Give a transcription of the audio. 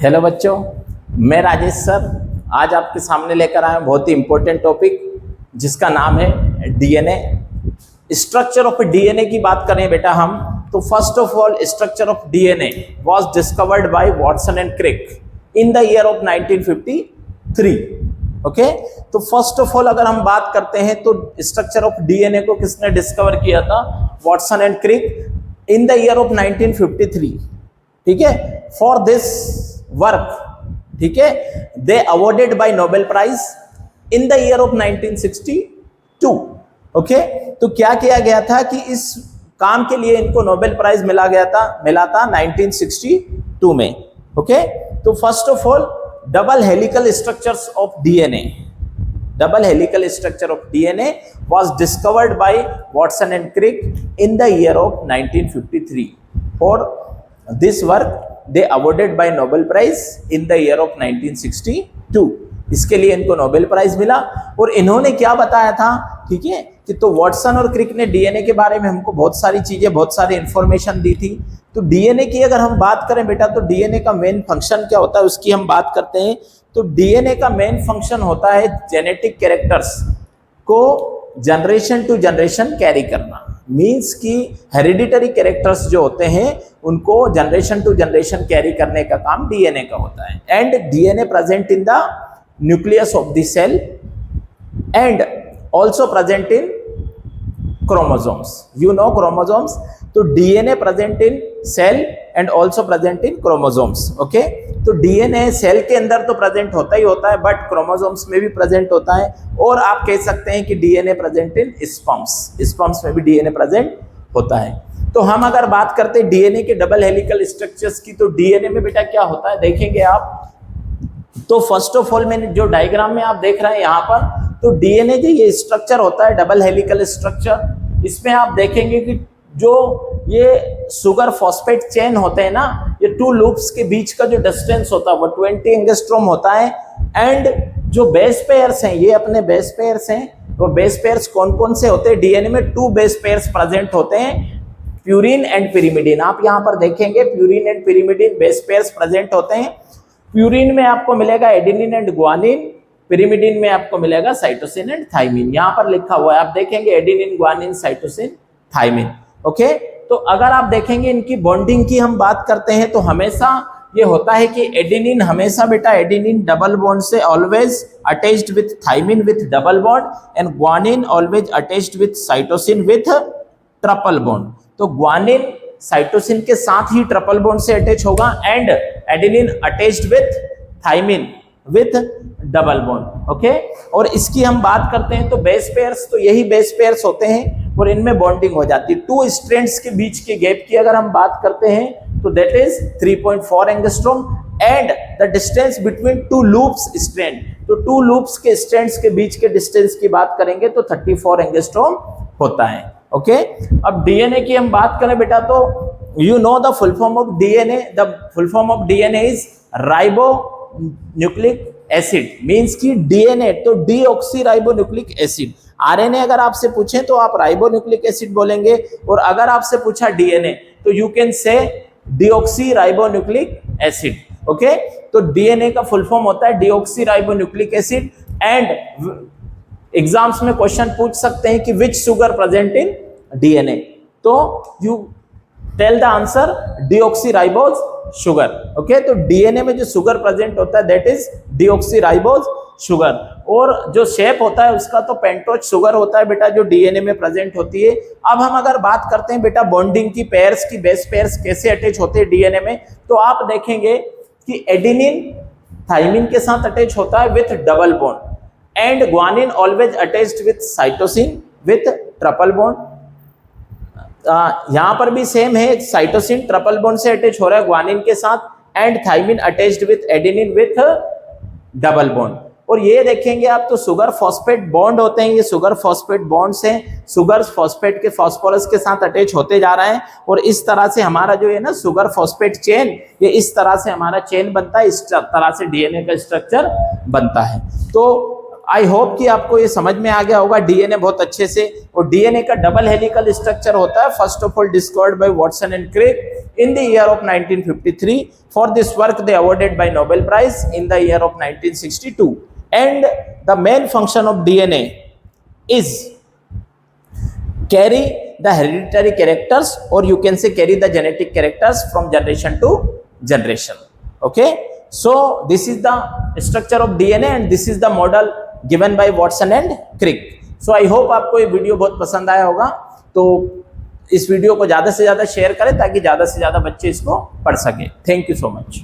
Hello बच्चों, मैं Rajesh sir आज आपके सामने लेकर आया हूं बहुत ही इंपॉर्टेंट टॉपिक जिसका नाम है डीएनए। स्ट्रक्चर ऑफ डीएनए की बात करें बेटा हम तो first of all structure of DNA was discovered by Watson and Crick in the year of 1953। Okay, तो फर्स्ट ऑफ ऑल अगर हम बात करते हैं तो स्ट्रक्चर ऑफ डीएनए को किसने डिस्कवर किया था? Watson and Crick in the year of 1953। ठीक है, फॉर दिस वर्क, ठीक है, they awarded by Nobel prize in the year of 1962। Okay, तो क्या किया गया था कि इस काम के लिए इनको नोबेल प्राइज मिला था 1962 में। ओके, तो first of all double helical structures of DNA, double helical structure of DNA was discovered by Watson and Crick in the year of 1953. For this work they awarded by Nobel Prize in the year of 1962. इसके लिए इनको Nobel prize मिला और इन्होंने क्या बताया था? ठीक है, कि तो वॉटसन और क्रिक ने डीएनए के बारे में हमको बहुत सारी चीजें, बहुत सारी इंफॉर्मेशन दी थी। तो डीएनए की अगर हम बात करें बेटा तो डीएनए का मेन फंक्शन क्या होता है उसकी हम बात करते हैं। तो डीएनए का मेन फंक्शन होता है जेनेटिक कैरेक्टर्स को जनरेशन टू जनरेशन कैरी करना। मींस कि हेरिडिटरी कैरेक्टर्स जो होते हैं उनको जनरेशन टू जनरेशन कैरी करने का काम डीएनए का होता है। And DNA present in the nucleus of the cell and also present in chromosomes. You know chromosomes, तो DNA present in cell and also present in chromosomes. Okay, तो DNA cell के अंदर तो प्रेजेंट होता ही होता है बट क्रोमोसोम्स में भी प्रेजेंट होता है। और आप कह सकते हैं कि डीएनए प्रेजेंट इन स्पर्म्स में भी डीएनए प्रेजेंट होता है। तो हम अगर बात करते हैं डीएनए के डबल हेलिकल स्ट्रक्चर्स की, तो डीएनए में बेटा क्या होता है देखेंगे आप। तो फर्स्ट ऑफ ऑल मैंने जो डायग्राम में आप देख रहे हैं यहाँ पर, तो डीएनए जो ये स्ट्रक्चर होता है डबल हेलिकल स्ट्रक्चर, इसमें आप देखेंगे कि जो ये शुगर फॉस्फेट चेन होते हैं ना, ये टू लूप्स के बीच का जो डिस्टेंस होता है वो 20 एंगस्ट्रॉम होता है। एंड जो बेस पेयर्स हैं, ये अपने बेस पेयर्स हैं। और बेस पेयर्स कौन कौन से होते हैं? डीएनए में 2 बेस पेयर्स प्रेजेंट होते हैं, प्यूरिन एंड पिरिमिडिन। आप यहाँ पर देखेंगे purine and pyrimidine base pairs present होते हैं। प्यूरिन में आपको मिलेगा एडेनिन एंड ग्वानिन, पिरिमिडिन में आपको मिलेगा साइटोसिन एंड थाइमिन। यहाँ पर लिखा हुआ है, आप देखेंगे adenine, guanine, cytosine, thymine. Okay, तो अगर आप देखेंगे इनकी बॉन्डिंग की हम बात करते हैं तो हमेशा ये होता है कि एडेनिन हमेशा बेटा एडेनिन डबल बॉन्ड से always attached with thymine with double bond and guanine always attached with cytosine with triple bond. तो ग्वानिन साइटोसिन के साथ ही ट्रिपल बॉन्ड से अटैच होगा and adenine attached with thymine with double bond. Okay, और इसकी हम बात करते हैं तो बेस पेयर्स, तो यही बेस पेयर्स होते हैं और इनमें बॉन्डिंग हो जाती है। 2 स्ट्रैंड्स के बीच के गैप की अगर हम बात करते हैं तो that is 3.4 angstrom and the distance between 2 loops strand, तो 2 लूप्स के स्ट्रैंड्स के बीच के डिस्टेंस की बात करेंगे तो 34 एंगस्ट्रॉम होता है। ओके, अब डीएनए की हम बात करें बेटा तो you know the full form of DNA. The full form of DNA is ribo nucleic acid. Means की डीएनए तो deoxy ribo nucleic acid. RNA अगर आपसे पूछे तो आप राइबो न्यूक्लिक एसिड बोलेंगे, और अगर आपसे पूछा डीएनए तो you can say deoxy ribo nucleic acid. Okay, तो डीएनए का फुल फॉर्म होता है deoxy ribo nucleic acid. And exams में क्वेश्चन पूछ सकते हैं कि which sugar present in DNA, तो you tell the answer deoxyribose sugar. Okay, तो डीएनए में जो शुगर प्रेजेंट होता है दैट इज डीऑक्सीराइबोज शुगर। और जो शेप होता है उसका तो पेंटोज शुगर होता है बेटा जो डीएनए में प्रेजेंट होती है। अब हम अगर बात करते हैं बेटा बॉन्डिंग की, पेयर्स की, बेस पेयर्स कैसे अटैच होते हैं डीएनए में, तो आप देखेंगे कि एडेनिन थाइमिन के साथ अटैच होता है with double bond and guanine always attached with cytosine with triple bond. यहां पर भी सेम है, साइटोसिन ट्रिपल बॉन्ड से अटैच हो रहा है ग्वानिन के साथ and thymine attached with adenine with double bond. और ये देखेंगे आप तो शुगर फॉस्फेट बॉन्ड होते हैं, ये शुगर फॉस्फेट बॉन्ड्स हैं, शुगर फॉस्फेट के फॉस्फोरस के साथ अटैच होते जा रहे हैं। और इस तरह से हमारा जो है ना शुगर फॉस्फेट चेन, ये इस तरह से हमारा चेन बनता है, इस तरह से डीएनए का स्ट्रक्चर बनता है। तो आई होप कि आपको ये समझ में आ गया होगा डीएनए बहुत अच्छे से। और डीएनए का डबल हेलिकल स्ट्रक्चर होता है first of all discovered by Watson and Crick in the year of 1953. For this work they awarded by Nobel Prize in the year of 1962. And the main function of DNA is carry the hereditary characters, or you can say carry the genetic characters from generation to generation. Okay, so this is the structure of DNA and this is the model given by Watson and Crick. So I hope आपको ये video बहुत पसंद आया होगा, तो इस video को ज़्यादा से ज़्यादा शेयर करें ताकि ज़्यादा से ज़्यादा बच्चे इसको पढ़ सकें. Thank you so much.